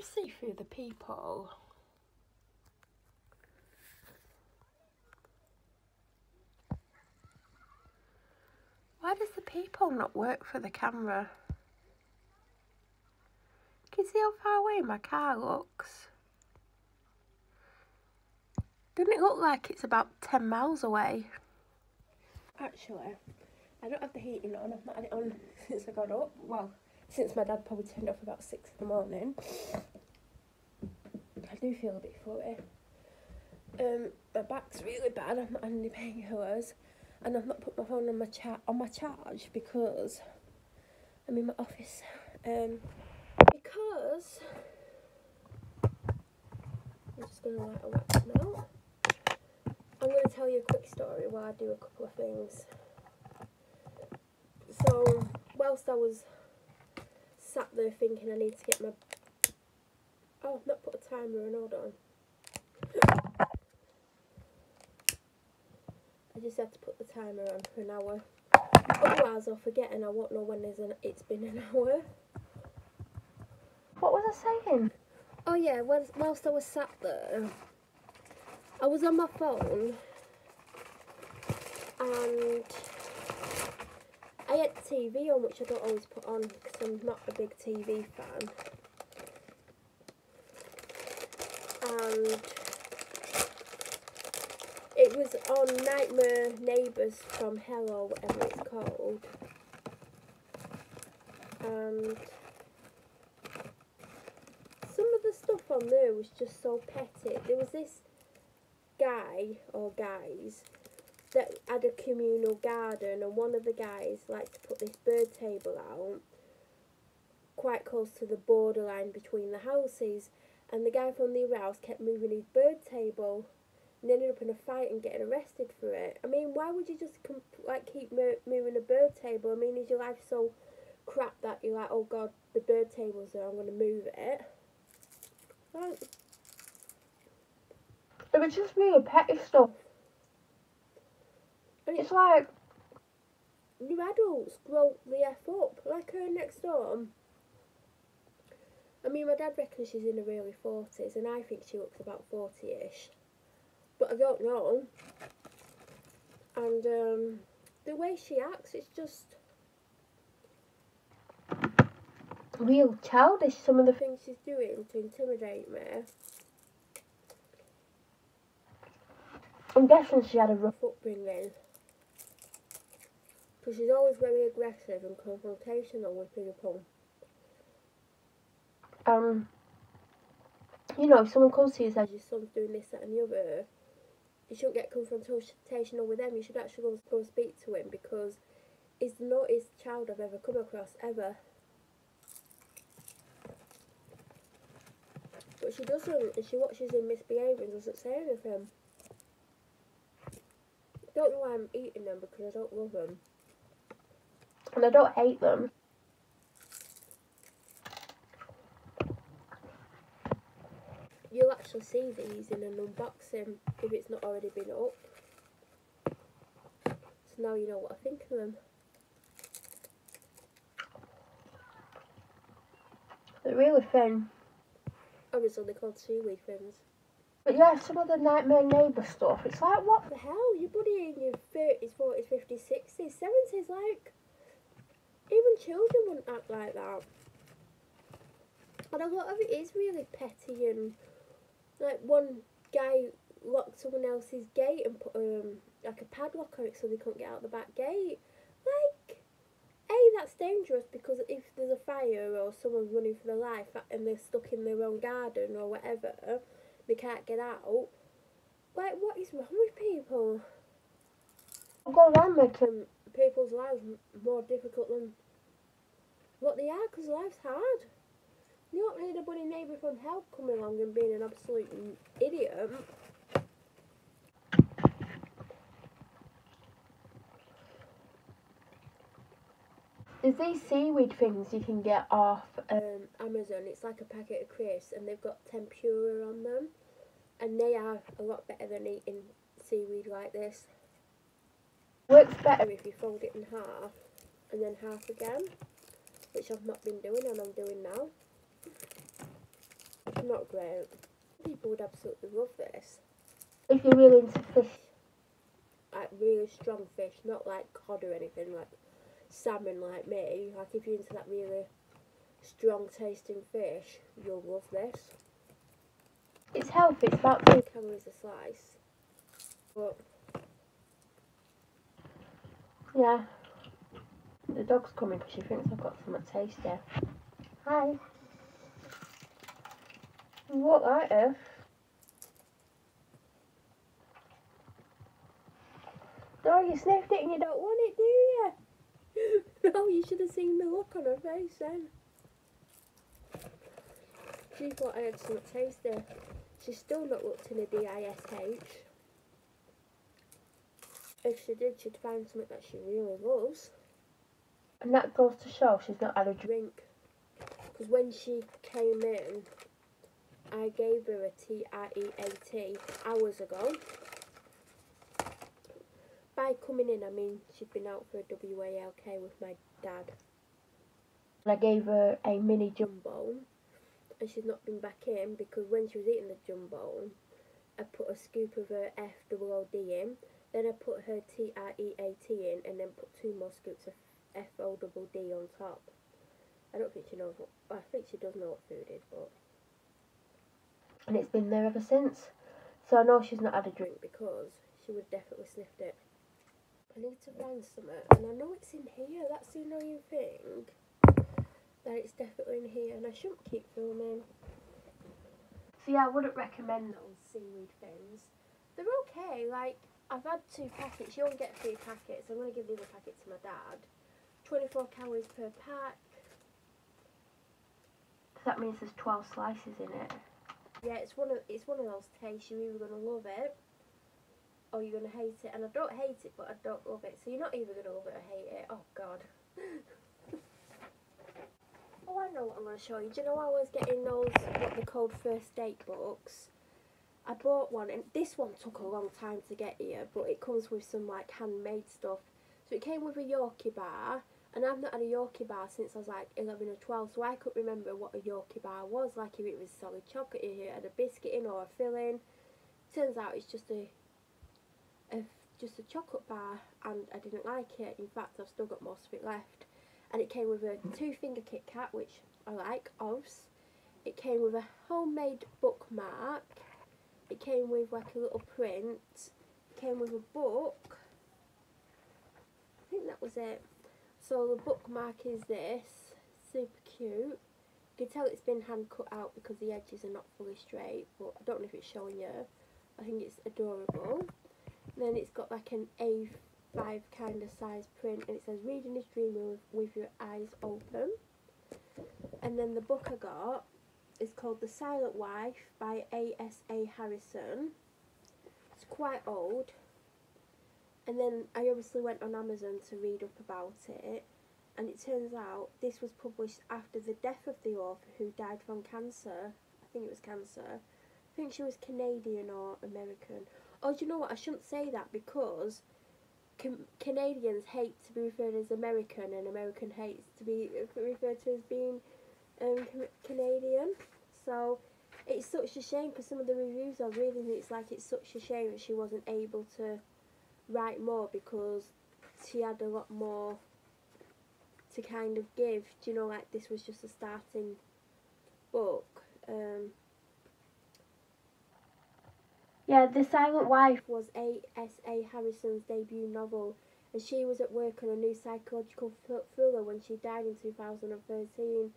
see through the people? Why does the people not work for the camera? Can you see how far away my car looks? Doesn't it look like it's about 10 miles away? Actually, I don't have the heating on. I've not had it on since I got up. Well, since my dad probably turned off about 6 in the morning. I do feel a bit footy. My back's really bad. I've not had any painkillers, and I've not put my phone on my charge because I'm in my office. Because I'm just gonna light a wax now. I'm gonna tell you a quick story while I do a couple of things. So whilst I was sat there thinking I need to get my... Oh, I've not put a timer on, hold on. I just had to put the timer on for an hour. Otherwise I'll forget and I won't know when it's been an hour. What was I saying? Oh yeah, whilst I was sat there, I was on my phone and I had TV on, which I don't always put on because I'm not a big TV fan. And it was on Nightmare Neighbours from Hell or whatever it's called. And some of the stuff on there was just so petty. There was this guy or guys that had a communal garden, and one of the guys liked to put this bird table out quite close to the borderline between the houses, and the guy from the other house kept moving his bird table and ended up in a fight and getting arrested for it. I mean, why would you just keep moving a bird table? I mean, is your life so crap that you're like, oh god, the bird table's there, I'm going to move it? Like, it was just really petty stuff. And it's like, you adults grow the F up. Like her next door. I mean, my dad reckons she's in her early 40s, and I think she looks about 40-ish. But I don't know. And the way she acts, it's just real childish, some of the things she's doing to intimidate me. I'm guessing she had a rough upbringing, because she's always very aggressive and confrontational with people. You know, if someone comes to you and says your son's doing this, that and the other, you shouldn't get confrontational with them. You should actually go and speak to him, because he's the naughtiest child I've ever come across, ever. But she doesn't, and she watches him misbehaving and doesn't say anything. I don't know why I'm eating them, because I don't love them. And I don't hate them. You'll actually see these in an unboxing if it's not already been up. So now you know what I think of them. They're really thin. Obviously they're called seaweed fins. But yeah, some of the Nightmare Neighbour stuff, it's like, what the hell? You're buddy in your 30s, 40s, 50s, 60s, 70s, like, even children wouldn't act like that. And a lot of it is really petty, and like one guy locked someone else's gate and put like a padlock on it so they couldn't get out the back gate. Like, A, that's dangerous, because if there's a fire or someone's running for their life and they're stuck in their own garden or whatever, they can't get out. Like, what is wrong with people? Go around making people's lives more difficult than what they are, because life's hard. You don't need a bloody neighbour from hell coming along and being an absolute idiot. There's these seaweed things you can get off Amazon. It's like a packet of crisps, and they've got tempura on them, and they are a lot better than eating seaweed like this. Works better if you fold it in half and then half again, which I've not been doing and I'm doing now. not great. People would absolutely love this. If you're really into fish, like really strong fish, not like cod or anything, like salmon like me, like if you're into that really strong tasting fish, you'll love this. It's healthy, it's about 2 calories a slice. But yeah, the dog's coming because she thinks I've got something tasty. Hi. What that is? No, you sniffed it and you don't want it, do you? No, you should have seen the look on her face then. She thought I had something tasty. She's still not looked in a DISH. If she did, she'd find something that she really loves. And that goes to show she's not had a drink. Because when she came in, I gave her a TREAT hours ago. By coming in, I mean she'd been out for a WALK with my dad. And I gave her a mini jumbo. And she's not been back in because when she was eating the jumbo, I put a scoop of her FOOD in, then I put her TREAT in, and then put 2 more scoops of FOOD on top. I don't think she knows what, I think she does know what food is, but... And it's been there ever since. So I know she's not had a drink because she would definitely sniffed it. I need to find something, and I know it's in here, that's the annoying thing. That it's definitely in here, and I shouldn't keep filming. So yeah, I wouldn't recommend those seaweed fins. They're okay, like, I've had 2 packets, you only get 3 packets, I'm going to give the other packet to my dad. 24 calories per pack. That means there's 12 slices in it. Yeah, it's one of those tastes, you're either going to love it, or you're going to hate it. And I don't hate it, but I don't love it. So you're not either going to love it or hate it. Oh, God. Oh, I know what I'm going to show you. Do you know I was getting those, what they're called first date books? I bought one, and this one took a long time to get here, but it comes with some, like, handmade stuff. So it came with a Yorkie bar, and I've not had a Yorkie bar since I was, like, 11 or 12, so I couldn't remember what a Yorkie bar was, like if it was solid chocolate, if it had a biscuit in or a filling. Turns out it's just a chocolate bar, and I didn't like it. In fact, I've still got most of it left. And it came with a 2-finger Kit Kat, which I like, obvs. It came with a homemade bookmark. It came with like a little print. It came with a book. I think that was it. So the bookmark is this. Super cute. You can tell it's been hand cut out because the edges are not fully straight, but I don't know if it's showing you. I think it's adorable. And then it's got like an A5 kind of size print, and it says reading is dreaming with your eyes open. And then the book I got is called The Silent Wife by A.S.A. Harrison. It's quite old. And then I obviously went on Amazon to read up about it, and it turns out this was published after the death of the author, who died from cancer. I think it was cancer. I think she was Canadian or American. Oh, do you know what? I shouldn't say that because Canadians hate to be referred as American, and American hates to be referred to as being Canadian. So it's such a shame, because some of the reviews I was reading, it's like it's such a shame that she wasn't able to write more, because she had a lot more to kind of give. Do you know, like this was just a starting book. Yeah, The Silent Wife was A.S.A. Harrison's debut novel, and she was at work on a new psychological thriller when she died in 2013.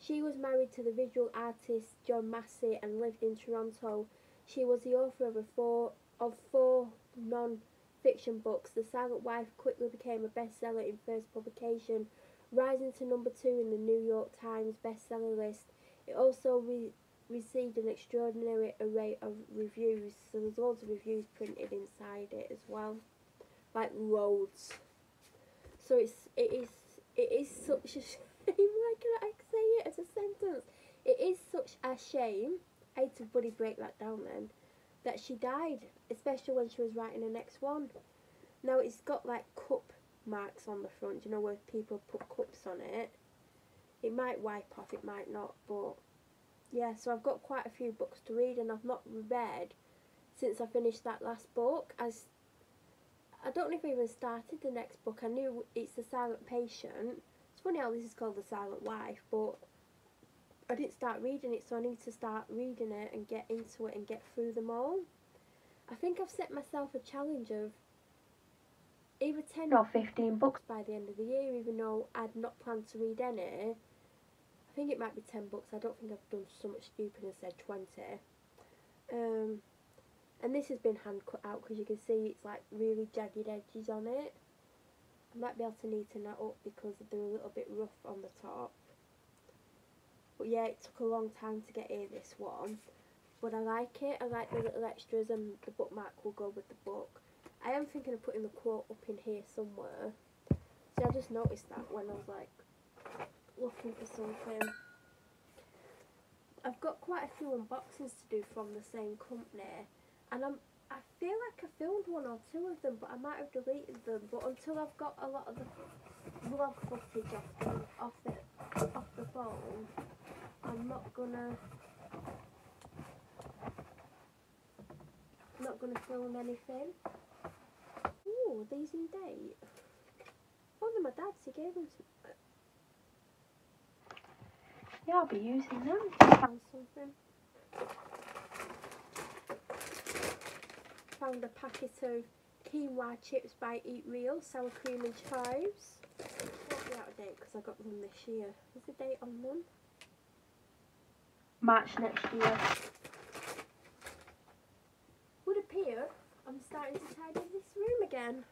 She was married to the visual artist John Massey and lived in Toronto. She was the author of four non-fiction books. The Silent Wife quickly became a bestseller in first publication, rising to number 2 in the New York Times bestseller list. It also received an extraordinary array of reviews, so there's loads of reviews printed inside it as well, like loads. So it is such a shame. Why can I say it as a sentence? It is such a shame. I had to bloody break that down then, that she died, especially when she was writing the next one. Now it's got like cup marks on the front, you know, where people put cups on it. It might wipe off, it might not, but yeah, so I've got quite a few books to read, and I've not read since I finished that last book. I don't know if I even started the next book. I knew it's The Silent Patient. It's funny how this is called The Silent Wife, but I didn't start reading it, so I need to start reading it and get into it and get through them all. I think I've set myself a challenge of either 10 or 15 books by the end of the year, even though I'd not planned to read any. I think it might be 10 books. I don't think I've done so much stupid and said 20. And this has been hand cut out because you can see it's like really jagged edges on it. I might be able to neaten that up because they're a little bit rough on the top. But yeah, it took a long time to get here, this one. But I like it. I like the little extras, and the bookmark will go with the book. I am thinking of putting the quote up in here somewhere. See, I just noticed that when I was like looking for something. I've got quite a few unboxings to do from the same company, and I feel like I filmed one or two of them, but I might have deleted them. But until I've got a lot of the vlog footage off the phone, I'm not gonna film anything. Ooh, these in date. Oh, they're my dad's. He gave them to me. Yeah, I'll be using them. Found something. Found a packet of quinoa chips by Eat Real, sour cream and chives. Won't be out of date because I got them this year. Is the date on them? March next year. Would appear I'm starting to tidy this room again.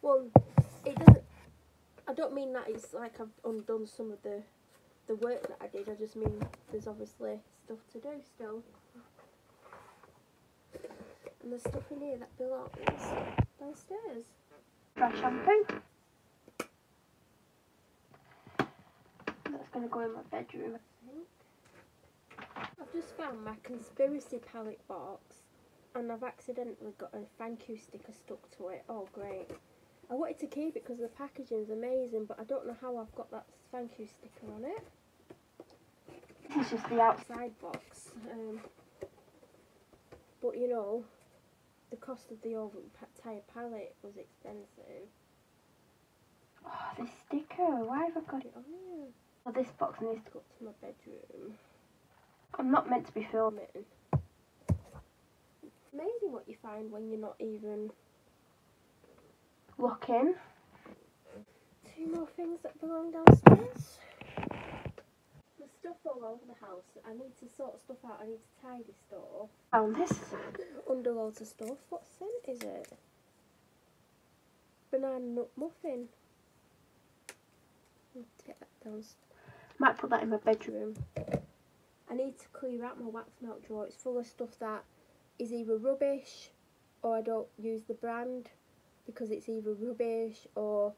Well, it doesn't. I don't mean that it's like I've undone some of the work that I did. I just mean there's obviously stuff to do still. And there's stuff in here that belongs downstairs. Dry shampoo. That's going to go in my bedroom, I think. I've just found my conspiracy palette box, and I've accidentally got a thank you sticker stuck to it. Oh great. I wanted to keep it because the packaging is amazing, but I don't know how I've got that thank you sticker on it. This is just the outside box. But you know, the cost of the entire palette was expensive. Oh, this sticker, why have I got it on here? Well, this box needs to go to my bedroom. I'm not meant to be filming. Amazing what you find when you're not even looking. Two more things that belong downstairs. There's stuff all over the house. I need to sort stuff out. I need to tidy stuff. Found this under loads of stuff. What scent is it? Banana nut muffin. I'll get that downstairs. Might put that in my bedroom. I need to clear out my wax melt drawer. It's full of stuff that is either rubbish or I don't use the brand because it's either rubbish, or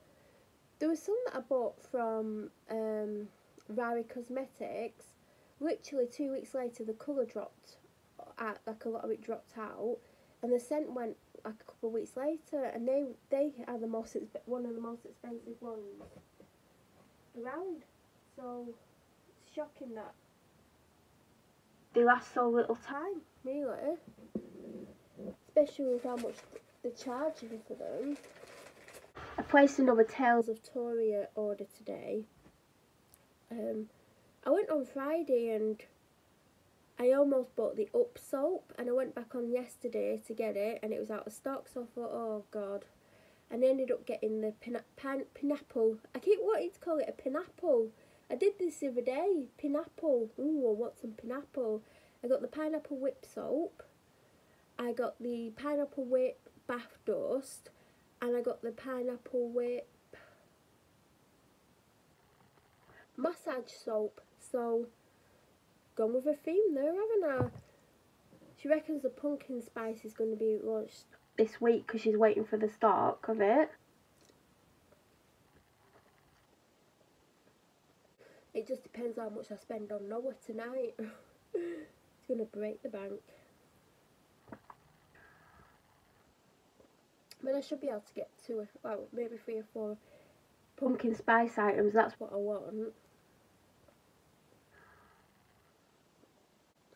there was some that I bought from Rari Cosmetics. Literally 2 weeks later the colour dropped out, like a lot of it dropped out, and the scent went like a couple of weeks later, and they are one of the most expensive ones around. So it's shocking that they last so little time, really. Especially with how much they're charging for them. I placed another Tales of Toria order today. I went on Friday and I almost bought the Up soap, and I went back on yesterday to get it and it was out of stock, so I thought, oh god. And I ended up getting the pineapple. I keep wanting to call it a pineapple. I did this the other day. Pineapple. Ooh, I want some pineapple. I got the pineapple whip soap. I got the pineapple whip bath dust. And I got the pineapple whip massage soap. So, gone with a theme there, haven't I? She reckons the pumpkin spice is going to be launched this week because she's waiting for the stock of it. It just depends how much I spend on Noah tonight. It's going to break the bank. But I should be able to get to, well, maybe 3 or 4 pumpkin spice items. That's what I want.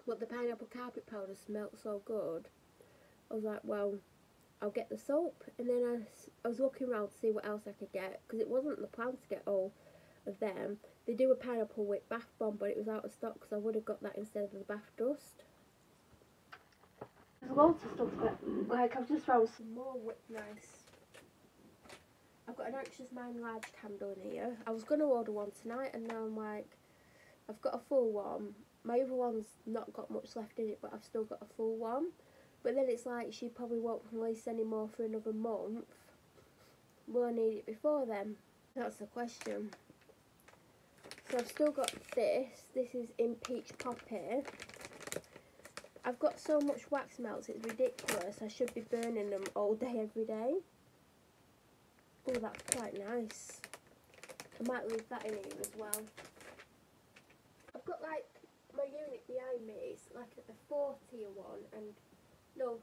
but the pineapple carpet powder smelled so good. I was like, well, I'll get the soap. And then I was looking around to see what else I could get, because it wasn't the plan to get all of them. They do a pineapple whip bath bomb, but it was out of stock, because I would have got that instead of the bath dust. There's loads of stuff that, like, I've just found some more whip nice. I've got an Anxious Mind large candle in here. I was going to order one tonight, and now I'm like, I've got a full one. My other one's not got much left in it, but I've still got a full one. But then it's like, she probably won't release any more for another month. Will I need it before then? That's the question. So I've still got this. This is in Peach Poppy. I've got so much wax melts, it's ridiculous. I should be burning them all day, every day. Oh, that's quite nice. I might leave that in here as well. I've got like my unit behind me. It's like a 4-tier one, and no,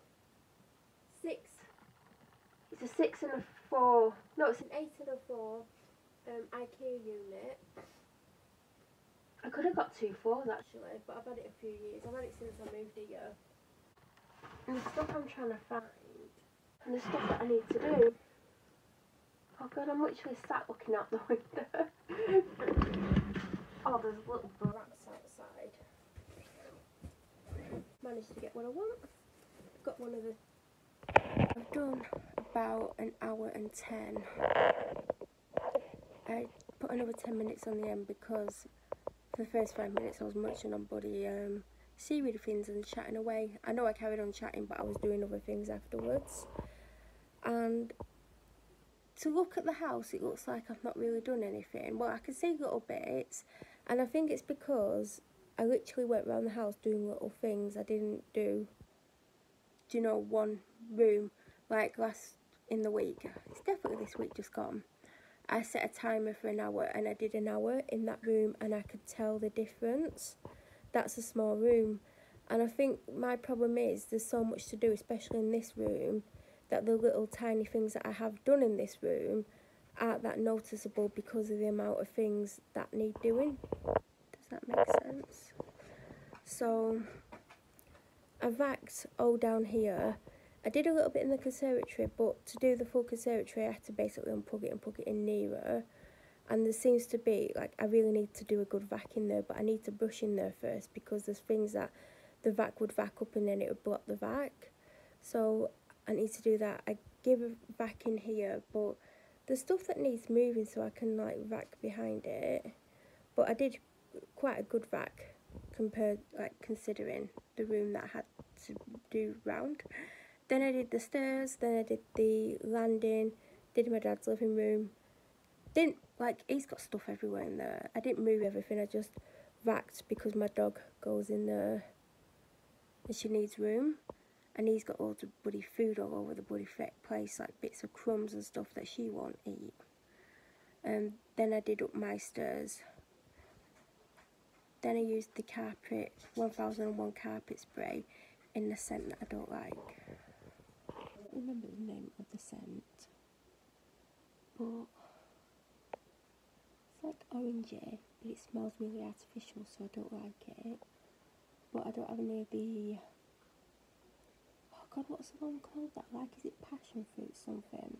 6. It's a 6 and a 4. No, it's an 8 and a 4 IKEA unit. I could have got 2 4s actually, but I've had it a few years. I've had it since I moved here. And the stuff I'm trying to find, and the stuff that I need to do. Oh god, I'm literally sat looking out the window. Oh, there's little rats outside. Managed to get what I want. Got one of the... I've done about an hour and 10. I put another 10 minutes on the end because for the first 5 minutes I was munching on bloody seaweed things and chatting away. I know I carried on chatting, but I was doing other things afterwards. And to look at the house, it looks like I've not really done anything. Well, I can see little bits, and I think it's because I literally went around the house doing little things. I didn't do, you know, one room like last in the week. It's definitely this week just gone. I set a timer for an hour, and I did an hour in that room, and I could tell the difference. That's a small room, and I think my problem is there's so much to do, especially in this room, that the little tiny things that I have done in this room aren't that noticeable because of the amount of things that need doing. Does that make sense? So I vaxed all down here. I did a little bit in the conservatory, but to do the full conservatory I had to basically unplug it and plug it in nearer. And there seems to be, like, I really need to do a good vac in there, but I need to brush in there first because there's things that the vac would vac up and then it would block the vac. So I need to do that. I give a vac in here, but there's stuff that needs moving so I can like vac behind it. But I did quite a good vac compared, like, considering the room that I had to do round. Then I did the stairs, then I did the landing, did my dad's living room. Didn't, like, he's got stuff everywhere in there. I didn't move everything, I just vaxed because my dog goes in there and she needs room. And he's got all the bloody food all over the bloody place, like bits of crumbs and stuff that she won't eat. Then I did up my stairs. Then I used the carpet, 1001 carpet spray in the scent that I don't like. I don't remember the name of the scent, but it's like orangey, but it smells really artificial, so I don't like it. But I don't have any of the... God, what's the one called that I like? Is it passion fruit something?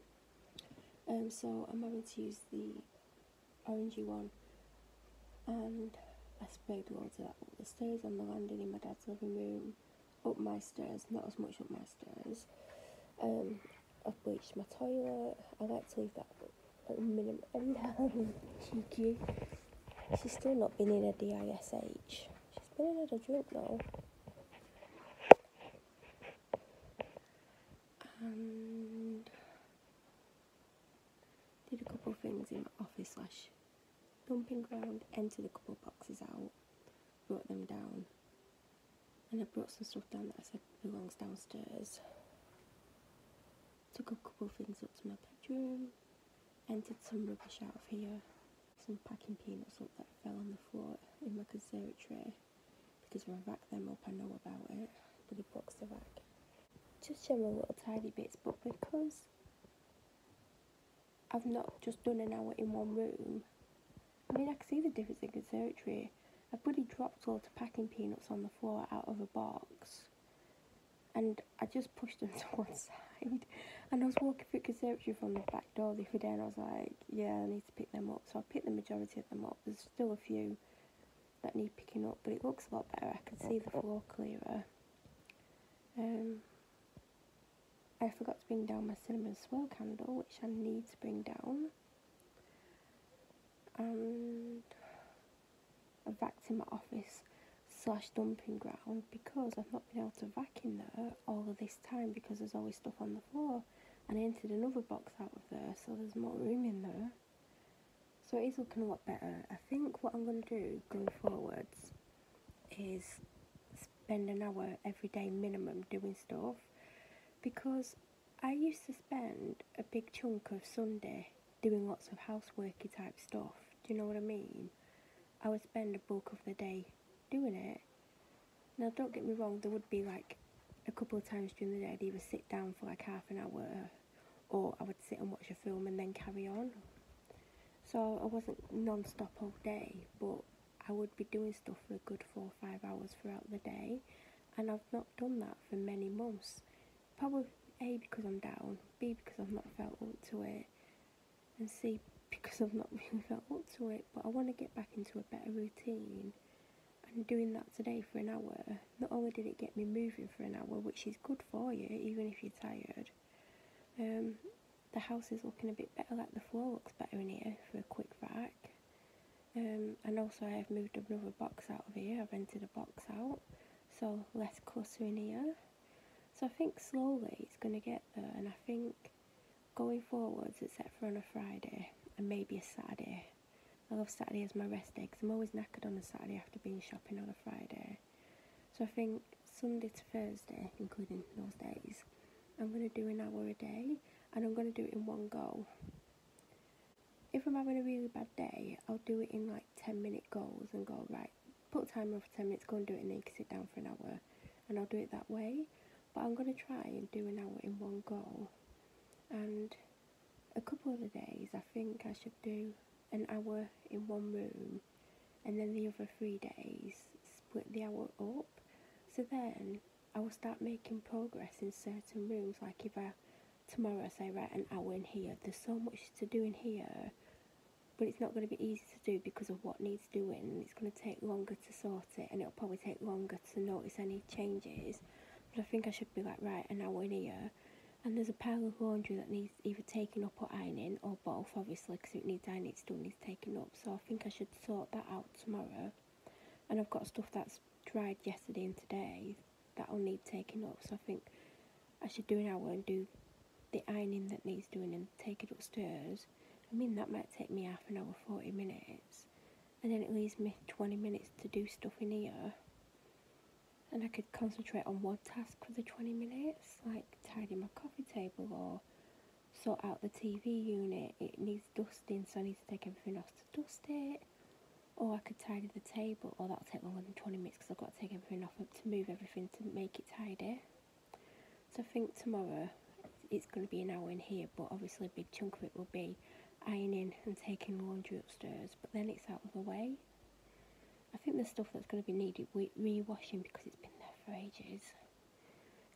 So I'm having to use the orangey one, and I sprayed loads of that up the stairs, on the landing, in my dad's living room, up my stairs, not as much up my stairs. I've bleached my toilet. I like to leave that at the minimum. And cheeky. She's still not been in a DISH. She's been in a drink though. And did a couple of things in my office / dumping ground, emptied a couple of boxes out, brought them down, and I brought some stuff down that I said belongs downstairs. Took a couple of things up to my bedroom, emptied some rubbish out of here, some packing peanuts up that fell on the floor in my conservatory, because when I vac them up I know about it, but it blocks the vac. Just general little tidy bits, but because I've not just done an hour in one room, I mean, I can see the difference in conservatory. I bloody dropped loads of packing peanuts on the floor out of a box, and I just pushed them to one side. And I was walking through conservatory from the back door the other day, and I was like, yeah, I need to pick them up. So I picked the majority of them up. There's still a few that need picking up, but it looks a lot better. I can see the floor clearer. I forgot to bring down my cinnamon swirl candle, which I need to bring down. And I vacuumed in my office / dumping ground because I've not been able to vacuum there all of this time because there's always stuff on the floor. And I emptied another box out of there, so there's more room in there. So it is looking a lot better. I think what I'm going to do going forwards is spend an hour every day minimum doing stuff, because I used to spend a big chunk of Sunday doing lots of houseworky type stuff. Do you know what I mean? I would spend a bulk of the day doing it. Now don't get me wrong, there would be like a couple of times during the day I'd either sit down for like half an hour, or I would sit and watch a film and then carry on. So I wasn't non-stop all day, but I would be doing stuff for a good 4 or 5 hours throughout the day, and I've not done that for many months. Probably A, because I'm down, B, because I've not felt up to it, and C, because I've not really felt up to it. But I want to get back into a better routine, and doing that today for an hour, not only did it get me moving for an hour, which is good for you even if you're tired, the house is looking a bit better, like the floor looks better in here for a quick vac. And also I have moved another box out of here, I've emptied a box out, so less clutter in here. So I think slowly it's going to get there, and I think going forwards, except for on a Friday and maybe a Saturday, I love Saturday as my rest day because I'm always knackered on a Saturday after being shopping on a Friday. So I think Sunday to Thursday, including those days, I'm going to do an hour a day, and I'm going to do it in one go. If I'm having a really bad day, I'll do it in like 10-minute goals and go, right, put a timer for 10 minutes, go and do it, and then you can sit down for an hour, and I'll do it that way. But I'm going to try and do an hour in one go. And a couple of the days, I think I should do an hour in one room, and then the other 3 days, split the hour up. So then I will start making progress in certain rooms. Like if tomorrow I say, right, an hour in here, there's so much to do in here, but it's not going to be easy to do because of what needs doing. It's going to take longer to sort it, and it'll probably take longer to notice any changes. But I think I should be like, right, an hour in here, and there's a pile of laundry that needs either taking up or ironing, or both, obviously, because if it needs ironing, it still needs taking up. So I think I should sort that out tomorrow. And I've got stuff that's dried yesterday and today that'll need taking up, so I think I should do an hour and do the ironing that needs doing and take it upstairs. I mean, that might take me half an hour, 40 minutes, and then it leaves me 20 minutes to do stuff in here, and I could concentrate on one task for the 20 minutes, like tidy my coffee table or sort out the TV unit. It needs dusting, so I need to take everything off to dust it. Or I could tidy the table, or that'll take longer than 20 minutes because I've got to take everything off to move everything to make it tidy. So I think tomorrow it's going to be an hour in here, but obviously a big chunk of it will be ironing and taking laundry upstairs, but then it's out of the way. I think there's stuff that's going to be needed re-washing because it's been there for ages.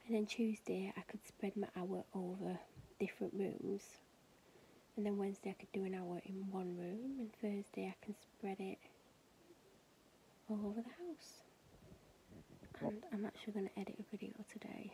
And then Tuesday I could spread my hour over different rooms, and then Wednesday I could do an hour in one room, and Thursday I can spread it all over the house. And I'm actually going to edit a video today